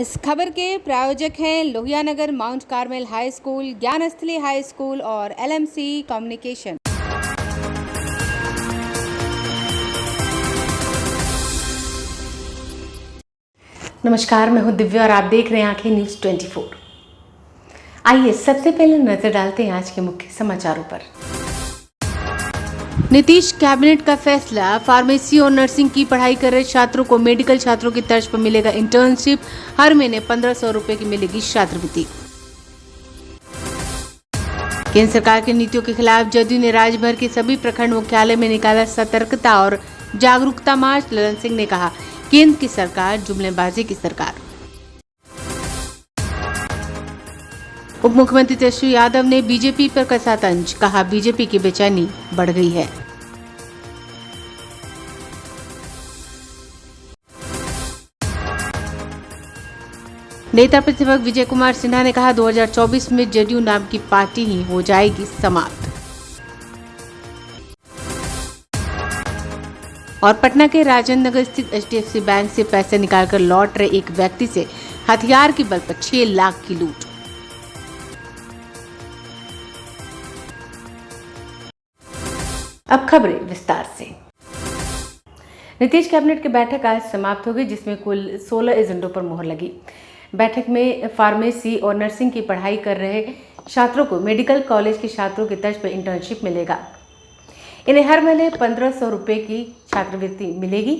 इस खबर के प्रायोजक हैं Lohianagar mount Carmel high school, Gyansthali high school और LMC कम्युनिकेशन। नमस्कार, मैं हूं दिव्या और आप देख रहे हैं आंखें न्यूज़ 24। आइए सबसे पहले नजर डालते हैं आज के मुख्य समाचारों पर। नीतीश कैबिनेट का फैसला, फार्मेसी और नर्सिंग की पढ़ाई कर रहे छात्रों को मेडिकल छात्रों की तर्ज पर मिलेगा इंटर्नशिप। हर महीने 1500 रुपए की मिलेगी छात्रवृत्ति। केंद्र सरकार की नीतियों के खिलाफ जदयू ने राज्य भर के सभी प्रखंड मुख्यालय में निकाला सतर्कता और जागरूकता मार्च। ललन सिंह ने कहा, केंद्र की सरकार जुमलेबाजी की सरकार। उप मुख्यमंत्री तेजस्वी यादव ने बीजेपी पर कसा तंज, कहा बीजेपी की बेचैनी बढ़ गई है। नेता प्रतिपक्ष विजय कुमार सिन्हा ने कहा, 2024 में जदयू नाम की पार्टी ही हो जाएगी समाप्त। और पटना के राजेंद्र नगर स्थित HDFC बैंक से पैसे निकालकर लौट रहे एक व्यक्ति से हथियार के बल पर 6 लाख की लूट। अब खबरें विस्तार से। नीतीश कैबिनेट की बैठक आज समाप्त हो गई, जिसमें कुल 16 एजेंडों पर मोहर लगी। बैठक में फार्मेसी और नर्सिंग की पढ़ाई कर रहे छात्रों को मेडिकल कॉलेज के छात्रों की तर्ज पर इंटर्नशिप मिलेगा। इन्हें हर महीने 1500 रुपए की छात्रवृत्ति मिलेगी।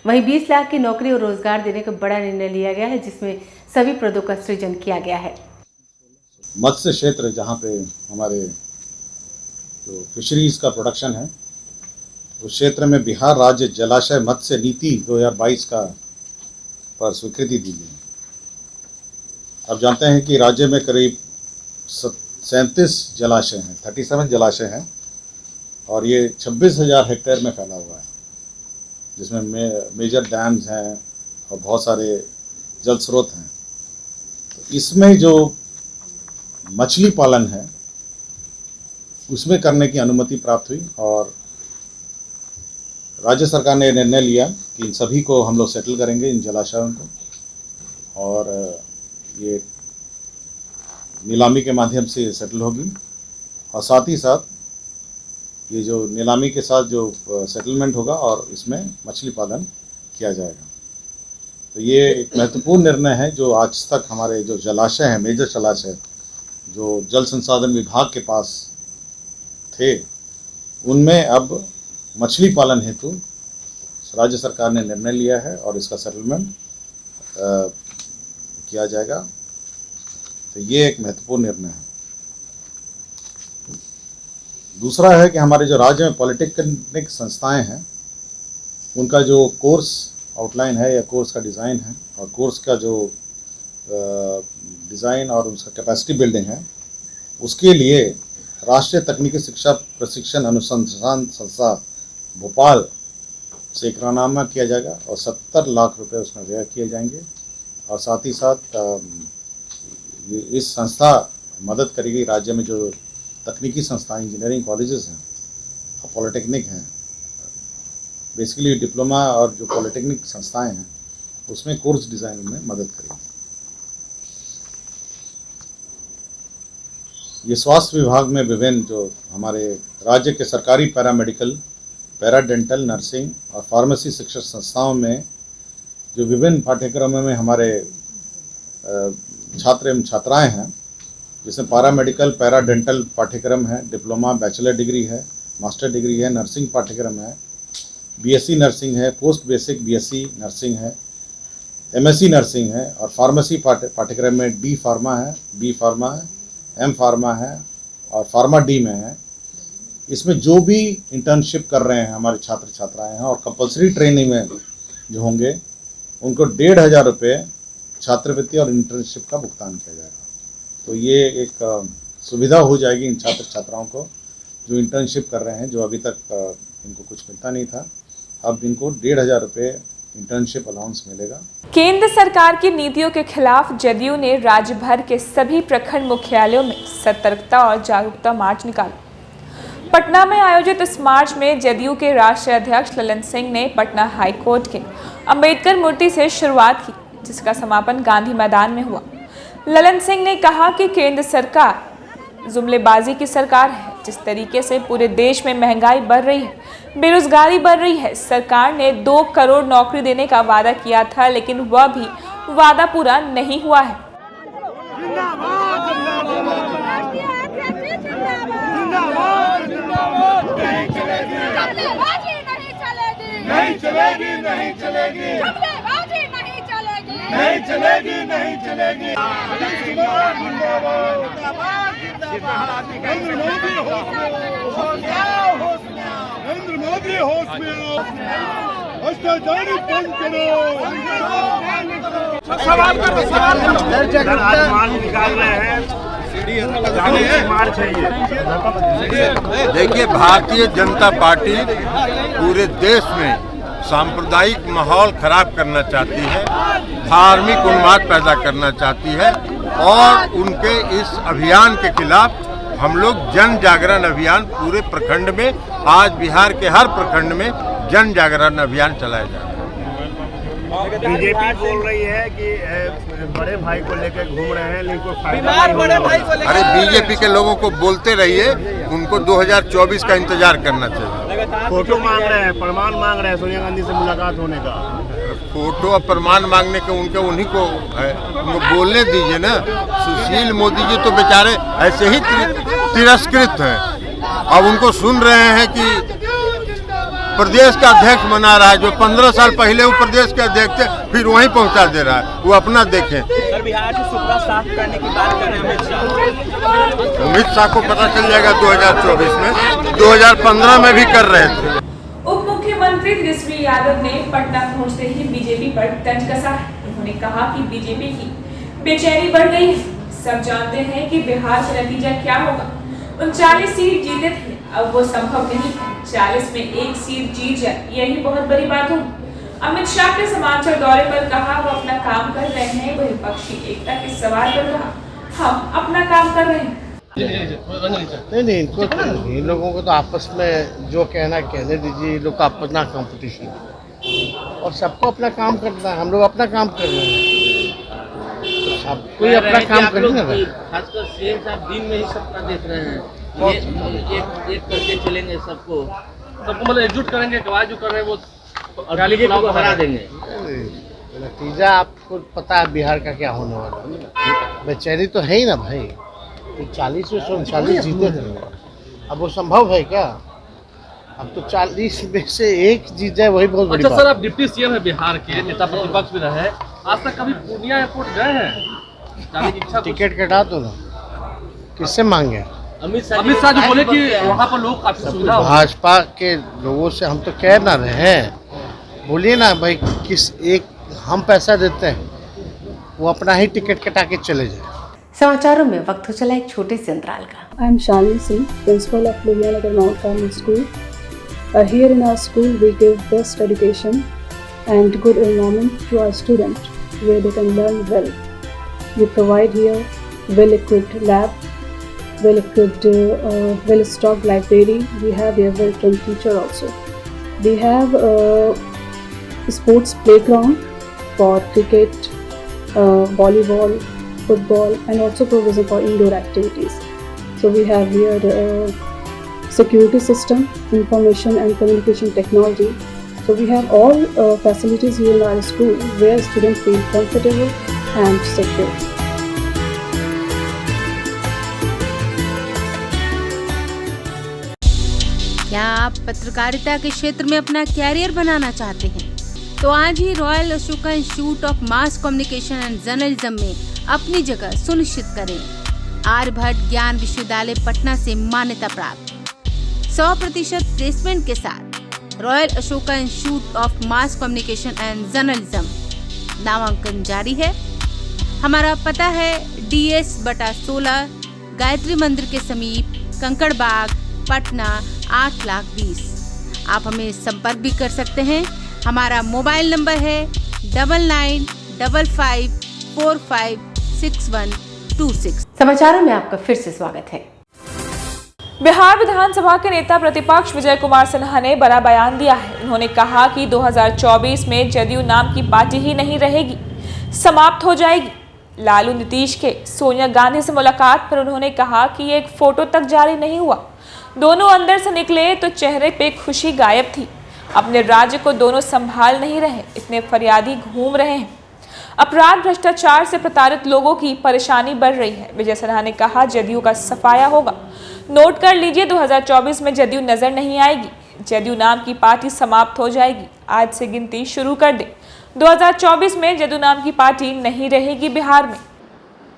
वहीं 20 लाख की नौकरी और रोजगार देने का बड़ा निर्णय लिया गया है, जिसमें सभी पदों का सृजन किया गया है। मत्स्य क्षेत्र, जहाँ पे हमारे जो फिशरीज का प्रोडक्शन है, उस क्षेत्र में बिहार राज्य जलाशय मत्स्य नीति 2022 का पर स्वीकृति दी गई। अब जानते हैं कि राज्य में करीब 37 जलाशय हैं, 37 जलाशय हैं, और ये 26,000 हेक्टेयर में फैला हुआ है, जिसमें मेजर डैम्स हैं और बहुत सारे जल स्रोत हैं। तो इसमें जो मछली पालन है उसमें करने की अनुमति प्राप्त हुई और राज्य सरकार ने निर्णय लिया कि इन सभी को हम लोग सेटल करेंगे, इन जलाशयों को, और ये नीलामी के माध्यम से सेटल होगी। और साथ ही साथ ये जो नीलामी के साथ जो सेटलमेंट होगा और इसमें मछली पालन किया जाएगा। तो ये एक महत्वपूर्ण निर्णय है जो आज तक हमारे जो जलाशय हैं, मेजर जलाशय जो जल संसाधन विभाग के पास थे, उनमें अब मछली पालन हेतु राज्य सरकार ने निर्णय लिया है और इसका सेटलमेंट किया जाएगा। तो ये एक महत्वपूर्ण निर्णय है। दूसरा है कि हमारे जो राज्य में पॉलिटेक्निक संस्थाएं हैं, उनका जो कोर्स आउटलाइन है या कोर्स का डिज़ाइन है और कोर्स का जो डिज़ाइन और उसका कैपेसिटी बिल्डिंग है, उसके लिए राष्ट्रीय तकनीकी शिक्षा प्रशिक्षण अनुसंधान संस्था भोपाल से एकरारनामा किया जाएगा और 70 लाख रुपए उसमें व्यय किए जाएंगे। और साथ ही साथ ये इस संस्था मदद करेगी राज्य में जो तकनीकी संस्थाएं, इंजीनियरिंग कॉलेजेस हैं और पॉलिटेक्निक हैं, बेसिकली डिप्लोमा और जो पॉलिटेक्निक संस्थाएं हैं उसमें कोर्स डिज़ाइन में मदद करेगी। ये स्वास्थ्य विभाग में विभिन्न जो हमारे राज्य के सरकारी पैरामेडिकल, पैराडेंटल, नर्सिंग और फार्मेसी शिक्षण संस्थाओं में जो विभिन्न पाठ्यक्रमों में हमारे छात्र एवं छात्राएं हैं, जिसमें पैरामेडिकल, पैराडेंटल पाठ्यक्रम है, डिप्लोमा, बैचलर डिग्री है, मास्टर डिग्री है, नर्सिंग पाठ्यक्रम है, BSc नर्सिंग है, पोस्ट बेसिक BSc नर्सिंग है, MSc नर्सिंग है, और फार्मेसी पाठ्यक्रम में D फार्मा है, B फार्मा है, M फार्मा है और फार्मा D में है। इसमें जो भी इंटर्नशिप कर रहे हैं हमारे छात्र छात्राएं हैं और कंपलसरी ट्रेनिंग में जो होंगे, उनको 1,500 रुपये छात्रवृत्ति और इंटर्नशिप का भुगतान किया जाएगा। तो ये एक सुविधा हो जाएगी इन छात्र छात्राओं को जो इंटर्नशिप कर रहे हैं, जो अभी तक इनको कुछ मिलता नहीं था। अब इनको 1,500 रुपये इंटर्नशिप अलाउंस मिलेगा। केंद्र सरकार की नीतियों के खिलाफ जदयू ने राज्य भर के सभी प्रखंड मुख्यालयों में सतर्कता और जागरूकता मार्च निकाला। पटना में आयोजित इस मार्च में जदयू के राष्ट्रीय अध्यक्ष ललन सिंह ने पटना हाईकोर्ट के अंबेडकर मूर्ति से शुरुआत की, जिसका समापन गांधी मैदान में हुआ। ललन सिंह ने कहा कि केंद्र सरकार जुमलेबाजी की सरकार है। जिस तरीके से पूरे देश में महंगाई बढ़ रही है, बेरोजगारी बढ़ रही है, सरकार ने 2 करोड़ नौकरी देने का वादा किया था, लेकिन वह भी वादा पूरा नहीं हुआ है। नहीं चलेगी, नहीं चलेगी, जुमलेबाजी नहीं चलेगी, नहीं चलेगी, नहीं चलेगी। नरेंद्र मोदी होश में आओ, भ्रष्टाचारी बंद करो। सवाल करो, सवाल करो। निकाल रहे हैं। देखिए, भारतीय जनता पार्टी पूरे देश में सांप्रदायिक माहौल खराब करना चाहती है, धार्मिक उन्माद पैदा करना चाहती है और उनके इस अभियान के खिलाफ हम लोग जन जागरण अभियान पूरे प्रखंड में, आज बिहार के हर प्रखंड में जन जागरण अभियान चलाया जा रहा है। बीजेपी बोल रही है कि बड़े भाई को लेकर घूम रहे हैं, लेकिन अरे बीजेपी के लोगों को बोलते रहिए, उनको 2024 का इंतजार करना चाहिए। फोटो मांग रहे हैं, प्रमाण मांग रहे हैं सोनिया गांधी से मुलाकात होने का। फोटो और प्रमाण मांगने के उन्हीं को है, उनको बोलने दीजिए ना। सुशील मोदी जी तो बेचारे ऐसे ही तिरस्कृत हैं। अब उनको सुन रहे हैं कि प्रदेश का अध्यक्ष बना रहा है, जो 15 साल पहले वो प्रदेश के अध्यक्ष थे, फिर वहीं पहुंचा दे रहा है। वो अपना देखें। सर, बिहार से सुपड़ा साफ करने की बात कर रहे हैं अमित शाह को पता चल जाएगा 2024 में। 2015 में भी कर रहे थे। उप मुख्यमंत्री तेजस्वी यादव ने पटना पहुंचते ही बीजेपी पर तंज कसा है। उन्होंने कहा कि बीजेपी की बेचैनी बढ़ गई है। सब जानते हैं कि बिहार का नतीजा क्या होगा। 39 सीट जीते थे, अब वो संभव नहीं है। 40 में 1 सीट जीत जाए, यही बहुत बड़ी बात होगी। अमित शाह के समाचार दौरे पर कहा वो अपना काम कर रहे हैं। वही विपक्षी एकता के सवाल पर कहा हम अपना काम कर रहे हैं। नहीं, इनको इन लोगों को तो आपस में जो कहना कहने दीजिए। इन लोग का अपना कंपटीशन है और सबको अपना काम करना है। हम लोग अपना काम कर रहे हैं, सब कोई अपना काम कर रहे हैं। खासकर सीएम साहब दिन में ही सबका देख रहे हैं, एक करके चलेंगे सबको मतलब एकजुट करेंगे। जो कर रहे हैं वो बीजेपी को हरा देंगे। नतीजा आपको पता है बिहार का क्या होने वाला है। बेचैनी तो है ही ना भाई। 40 में 39 जीते थे, अब वो संभव है क्या? अब तो 40 में से 1 जीत जाए, वही बहुत बड़ी बात। सर, आप डिप्टी सीएम है बिहार के, नेता प्रतिपक्ष भी रहे, आज तक कभी पूर्णिया एयरपोर्ट गए हैं? टिकट कटा दो ना, किससे मांगे? अमित शाह जो बोले कि वहाँ पर लोग काफी सुविधा। भाजपा के लोगों से हम तो कह ना रहे हैं, बोलिए ना भाई, किस एक हम पैसा देते हैं, वो अपना ही टिकट कटा के चले जाए। समाचारों में वक्त हो चला एक छोटे से अंतराल का। I am Shalini Singh, principal of Luvyanagar Mount Carmel School. Here in our school, we give best education and good environment to our students, where they can learn well. We provide here well-equipped lab, well-equipped, well-stocked library. We have here well-trained teacher also. We have a sports playground for cricket, volleyball, football, and also provision for indoor activities. So we have here security system, information and communication technology. So we have all facilities here in our school where students feel comfortable and secure. क्या आप पत्रकारिता के क्षेत्र में अपना career बनाना चाहते हैं? तो आज ही royal Ashoka institute of mass communication and journalism में अपनी जगह सुनिश्चित करें। आर्यभट्ट ज्ञान विश्वविद्यालय पटना से मान्यता प्राप्त 100% प्लेसमेंट के साथ royal Ashoka institute of mass communication and journalism नामांकन जारी है। हमारा पता है DS/16 गायत्री मंदिर के समीप कंकड़ बाग पटना 8,20,000। आप हमें संपर्क भी कर सकते हैं। हमारा मोबाइल नंबर है 9955456126। समाचारों में आपका फिर से स्वागत है। बिहार विधानसभा के नेता प्रतिपक्ष विजय कुमार सिन्हा ने बड़ा बयान दिया है। उन्होंने कहा कि 2024 में जदयू नाम की पार्टी ही नहीं रहेगी, समाप्त हो जाएगी। लालू नीतीश के सोनिया गांधी से मुलाकात पर उन्होंने कहा कि एक फोटो तक जारी नहीं हुआ। दोनों अंदर से निकले तो चेहरे पे खुशी गायब थी। अपने राज्य को दोनों संभाल नहीं रहे, इतने फरियादी घूम रहे हैं। अपराध भ्रष्टाचार से प्रताड़ित लोगों की परेशानी बढ़ रही है। विजय सिन्हा ने कहा जदयू का सफाया होगा। नोट कर लीजिए 2024 में जदयू नजर नहीं आएगी। जदयू नाम की पार्टी समाप्त हो जाएगी। आज से गिनती शुरू कर दे। 2024 में जदयू नाम की पार्टी नहीं रहेगी बिहार में।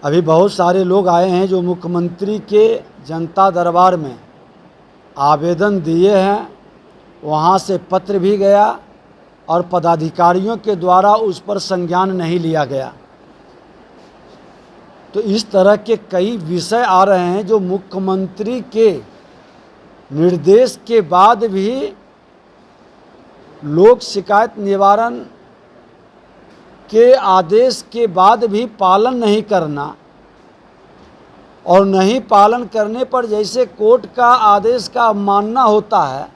अभी बहुत सारे लोग आए हैं जो मुख्यमंत्री के जनता दरबार में आवेदन दिए हैं, वहाँ से पत्र भी गया और पदाधिकारियों के द्वारा उस पर संज्ञान नहीं लिया गया। तो इस तरह के कई विषय आ रहे हैं जो मुख्यमंत्री के निर्देश के बाद भी लोक शिकायत निवारण के आदेश के बाद भी पालन नहीं करना, और नहीं पालन करने पर जैसे कोर्ट का आदेश का अवमानना होता है,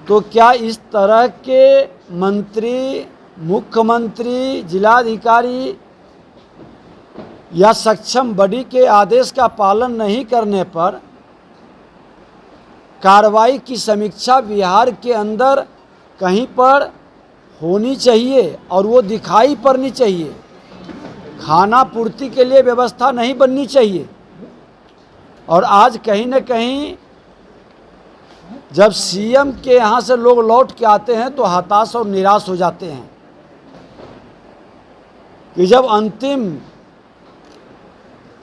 तो क्या इस तरह के मंत्री, मुख्यमंत्री, जिलाधिकारी या सक्षम बॉडी के आदेश का पालन नहीं करने पर कार्रवाई की समीक्षा बिहार के अंदर कहीं पर होनी चाहिए और वो दिखाई पड़नी चाहिए। खाना पूर्ति के लिए व्यवस्था नहीं बननी चाहिए। और आज कहीं न कहीं जब सीएम के यहाँ से लोग लौट के आते हैं तो हताश और निराश हो जाते हैं कि जब अंतिम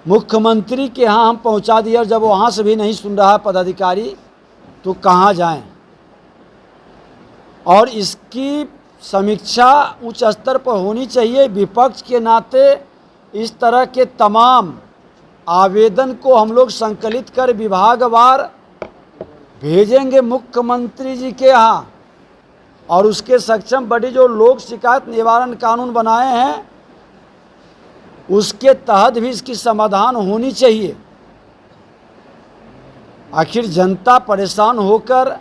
मुख्यमंत्री के यहाँ हम पहुँचा दिए और जब वहाँ से भी नहीं सुन रहा है पदाधिकारी, तो कहाँ जाएं। और इसकी समीक्षा उच्च स्तर पर होनी चाहिए। विपक्ष के नाते इस तरह के तमाम आवेदन को हम लोग संकलित कर विभागवार भेजेंगे मुख्यमंत्री जी के यहाँ, और उसके सक्षम बॉडी जो लोक शिकायत निवारण कानून बनाए हैं उसके तहत भी इसकी समाधान होनी चाहिए। आखिर जनता परेशान होकर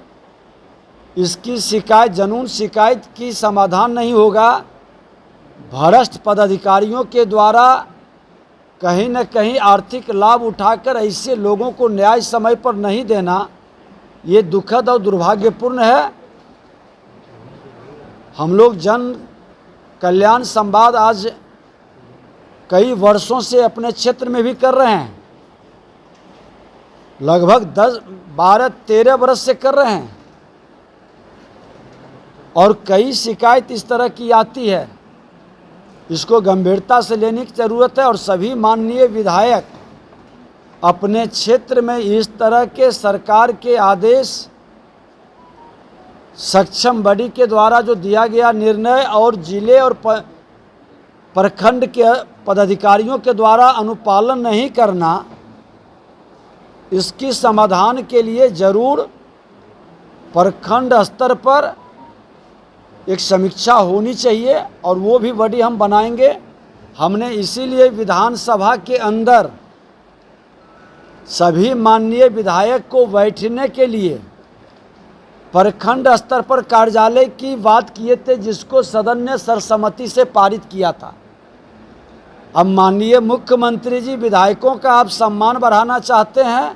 इसकी शिकायत, जनून शिकायत की समाधान नहीं होगा। भ्रष्ट पदाधिकारियों के द्वारा कहीं न कहीं आर्थिक लाभ उठाकर ऐसे लोगों को न्याय समय पर नहीं देना, ये दुखद और दुर्भाग्यपूर्ण है। हम लोग जन कल्याण संवाद आज कई वर्षों से अपने क्षेत्र में भी कर रहे हैं, लगभग 10, 12, 13 बरस से कर रहे हैं, और कई शिकायत इस तरह की आती है। इसको गंभीरता से लेने की ज़रूरत है और सभी माननीय विधायक अपने क्षेत्र में इस तरह के सरकार के आदेश, सक्षम बॉडी के द्वारा जो दिया गया निर्णय और जिले और प्रखंड के पदाधिकारियों के द्वारा अनुपालन नहीं करना, इसकी समाधान के लिए ज़रूर प्रखंड स्तर पर एक समीक्षा होनी चाहिए, और वो भी बॉडी हम बनाएंगे। हमने इसीलिए विधानसभा के अंदर सभी माननीय विधायक को बैठने के लिए प्रखंड स्तर पर कार्यालय की बात किए थे, जिसको सदन ने सर्वसम्मति से पारित किया था। अब माननीय मुख्यमंत्री जी विधायकों का आप सम्मान बढ़ाना चाहते हैं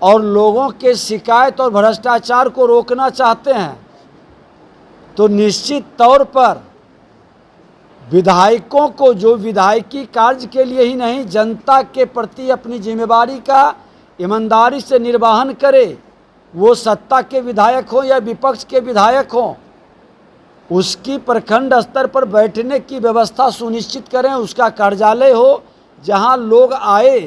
और लोगों के शिकायत और भ्रष्टाचार को रोकना चाहते हैं, तो निश्चित तौर पर विधायकों को, जो विधायकी कार्य के लिए ही नहीं जनता के प्रति अपनी जिम्मेदारी का ईमानदारी से निर्वहन करे, वो सत्ता के विधायक हो या विपक्ष के विधायक हो, उसकी प्रखंड स्तर पर बैठने की व्यवस्था सुनिश्चित करें। उसका कार्यालय हो जहां लोग आए,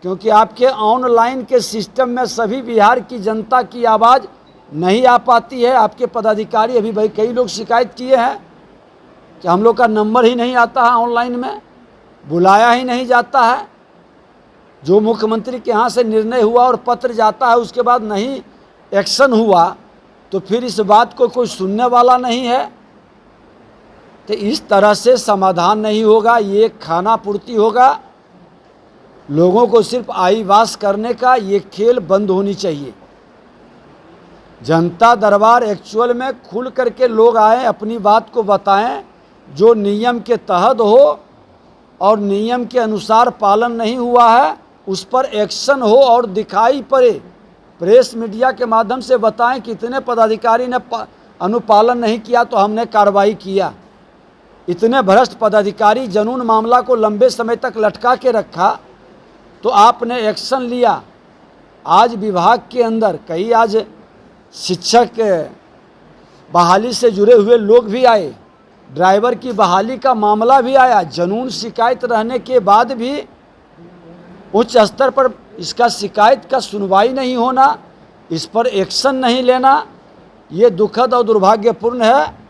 क्योंकि आपके ऑनलाइन के सिस्टम में सभी बिहार की जनता की आवाज़ नहीं आ पाती है। आपके पदाधिकारी, अभी भाई कई लोग शिकायत किए हैं कि हम लोग का नंबर ही नहीं आता है, ऑनलाइन में बुलाया ही नहीं जाता है। जो मुख्यमंत्री के यहाँ से निर्णय हुआ और पत्र जाता है, उसके बाद नहीं एक्शन हुआ, तो फिर इस बात को कोई सुनने वाला नहीं है। तो इस तरह से समाधान नहीं होगा। ये खाना पूर्ति होगा, लोगों को सिर्फ आईवास करने का ये खेल बंद होनी चाहिए। जनता दरबार एक्चुअल में खुल करके लोग आएँ, अपनी बात को बताएं, जो नियम के तहत हो और नियम के अनुसार पालन नहीं हुआ है उस पर एक्शन हो और दिखाई पड़े। प्रेस मीडिया के माध्यम से बताएं कितने पदाधिकारी ने अनुपालन नहीं किया तो हमने कार्रवाई किया। इतने भ्रष्ट पदाधिकारी जनून मामला को लंबे समय तक लटका के रखा तो आपने एक्शन लिया। आज विभाग के अंदर कई आज शिक्षक बहाली से जुड़े हुए लोग भी आए, ड्राइवर की बहाली का मामला भी आया। जनून शिकायत रहने के बाद भी उच्च स्तर पर इसका शिकायत का सुनवाई नहीं होना, इस पर एक्शन नहीं लेना, ये दुखद और दुर्भाग्यपूर्ण है।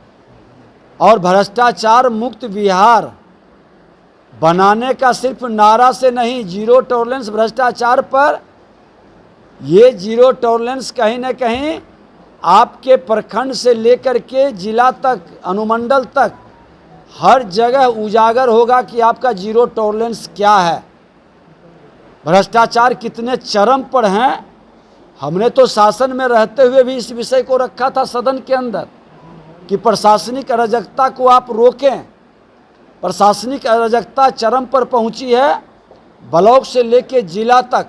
और भ्रष्टाचार मुक्त बिहार बनाने का सिर्फ नारा से नहीं, जीरो टॉलरेंस भ्रष्टाचार पर, ये जीरो टॉलरेंस कहीं न कहीं आपके प्रखंड से लेकर के जिला तक, अनुमंडल तक हर जगह उजागर होगा कि आपका जीरो टॉलरेंस क्या है, भ्रष्टाचार कितने चरम पर हैं। हमने तो शासन में रहते हुए भी इस विषय को रखा था सदन के अंदर कि प्रशासनिक अराजकता को आप रोकें। प्रशासनिक अराजकता चरम पर पहुंची है, ब्लॉक से लेकर जिला तक,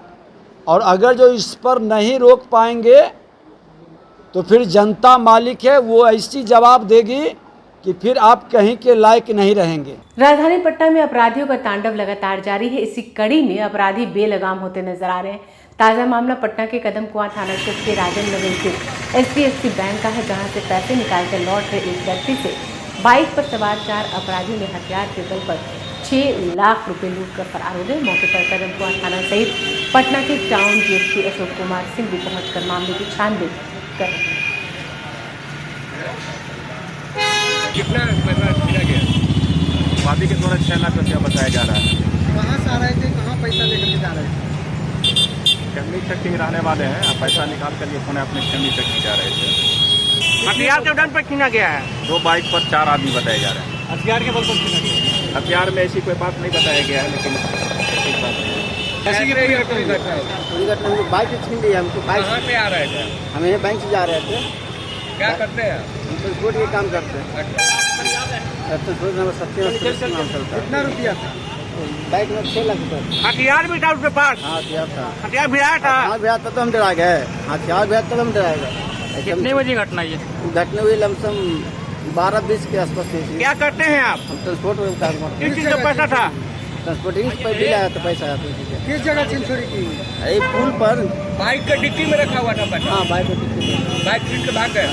और अगर जो इस पर नहीं रोक पाएंगे तो फिर जनता मालिक है, वो ऐसी जवाब देगी कि फिर आप कहीं के लायक नहीं रहेंगे। राजधानी पटना में अपराधियों का तांडव लगातार जारी है। इसी कड़ी में अपराधी बेलगाम होते नजर आ रहे हैं। ताज़ा मामला पटना के कदम कुआं थाना क्षेत्र के राजन नगर के HDFC बैंक का है, जहां से पैसे निकालकर लौट रहे एक व्यक्ति से बाइक पर सवार 4 अपराधियों ने हथियार के बल पर 6 लाख रुपए लूट कर फरार हो गए। मौके पर कदम कुआं थाना सहित पटना के टाउन DSP अशोक कुमार सिंह भी पहुंचकर मामले की छानबीन कर रहे हैं। कितना पैसा छीना गया? वादी के द्वारा 6 लाख रुपया बताया जा रहा है। कहाँ से आ रहे थे, कहाँ पैसा लेकर के जा रहे थे? चंदी चक्की में रहने वाले हैं, आप पैसा निकाल कर लिए पुणे अपने चंदी चक्की जा रहे थे। हथियार के बल पर छीना गया है। 2 बाइक पर 4 आदमी बताए जा रहे हैं। हथियार के बल पर छीना गया? हथियार में ऐसी कोई बात नहीं बताया गया है, लेकिन पूरी घटना में बाइक छीन लिया हमको। बाइक कहाँ पे आ रहे थे? हम यहाँ बैंक से जा रहे थे। क्या करते हैं? हम ट्रांसपोर्ट के काम करते हैं। ट्रांसपोर्ट नंबर 70 नाम चलता है। कितना रुपया था बाइक में? 6 लाख रुपये। हथियार भी था उसके पास? हाँ हथियार था। हथियार भी आया था? हाँ भी आता तो हम डरा गए। हथियार भी आता तो हम डरा गए। कितने बजे घटना ये? घटना हुई लमसम 12-20 के आसपास। क्या करते हैं आप? हम ट्रांसपोर्ट में काम करते हैं। किस चीज का पैसा था? ट्रांसपोर्टिंग पर बिल आया था, पैसा आया था। किस जगह छिनछोरी की? अरे पुल पर बाइक का डिक्की में रखा हुआ था पैसा? हाँ बाइक में। बाइक खरीद के भाग गए?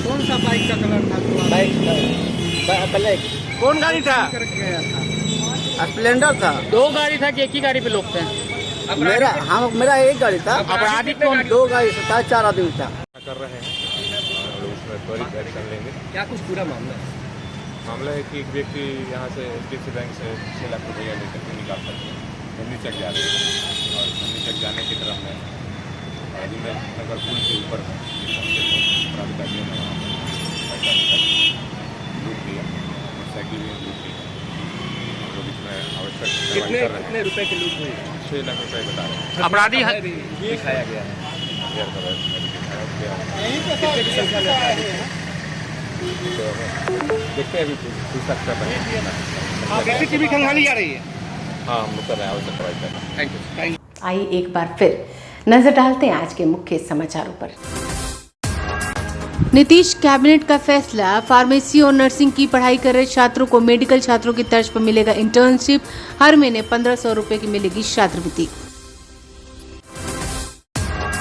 कौन सा बाइक का कलर था? Bike black. कौन गाड़ी था? स्प्लेंडर था। 2 गाड़ी था कि एक ही गाड़ी पे लोग थे? मेरा एक गाड़ी था। अपराधी कौन? 2 गाड़ी से 4 आदमी था। कर रहे हैं और उसमें त्वरित एक्शन लेंगे। क्या कुछ पूरा मामला है? मामला है कि एक व्यक्ति यहाँ से HDFC बैंक से 6 लाख रुपया लेकर के निकाल सकते हैं, चंदी चक जा रहे हैं और चंदी चक जाने की तरफ में नगर पुल के ऊपर अपराधियों ने लूट लिया, मोटरसाइकिल भी लूट ली। लोग इसमें आवश्यक कितने रुपए की लूट हुई? 6 लाख रुपये बता रहे हैं। अपराधी दिखाया गया है, कितने की संख्या में अपराधी? देखते हैं अभी पूछताछ कर रहे हैं। CCTV खंगाली जा रही है? हाँ हम लोग कर रहे हैं, आवश्यक कार्रवाई कर रहे हैं। Thank you. आइए एक बार फिर नजर डालते हैं आज के मुख्य समाचारों पर। नीतीश कैबिनेट का फैसला, फार्मेसी और नर्सिंग की पढ़ाई कर रहे छात्रों को मेडिकल छात्रों की तर्ज पर मिलेगा इंटर्नशिप, हर महीने 1500 रुपए की मिलेगी छात्रवृत्ति।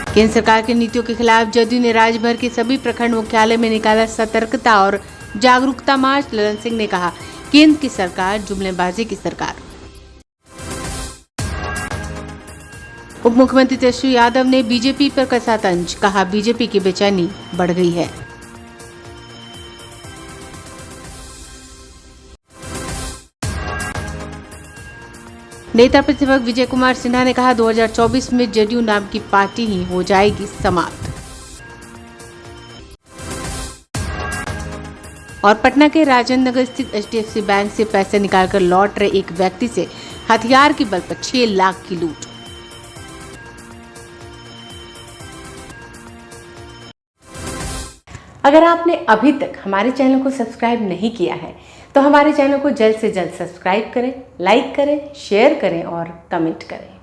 केंद्र सरकार की नीतियों के खिलाफ जदयू ने राज्य भर के सभी प्रखंड मुख्यालय में निकाला सतर्कता और जागरूकता मार्च। ललन सिंह ने कहा, केंद्र की सरकार जुमलेबाजी की सरकार। उप मुख्यमंत्री तेजस्वी यादव ने बीजेपी पर कसा तंज, कहा बीजेपी की बेचैनी बढ़ गई है। नेता प्रतिपक्ष विजय कुमार सिन्हा ने कहा, 2024 में जदयू नाम की पार्टी ही हो जाएगी समाप्त। और पटना के राजेंद्र नगर स्थित HDFC बैंक से पैसे निकालकर लौट रहे एक व्यक्ति से हथियार के बल पर 6 लाख की लूट। अगर आपने अभी तक हमारे चैनल को सब्सक्राइब नहीं किया है तो हमारे चैनल को जल्द से जल्द सब्सक्राइब करें, लाइक करें, शेयर करें और कमेंट करें।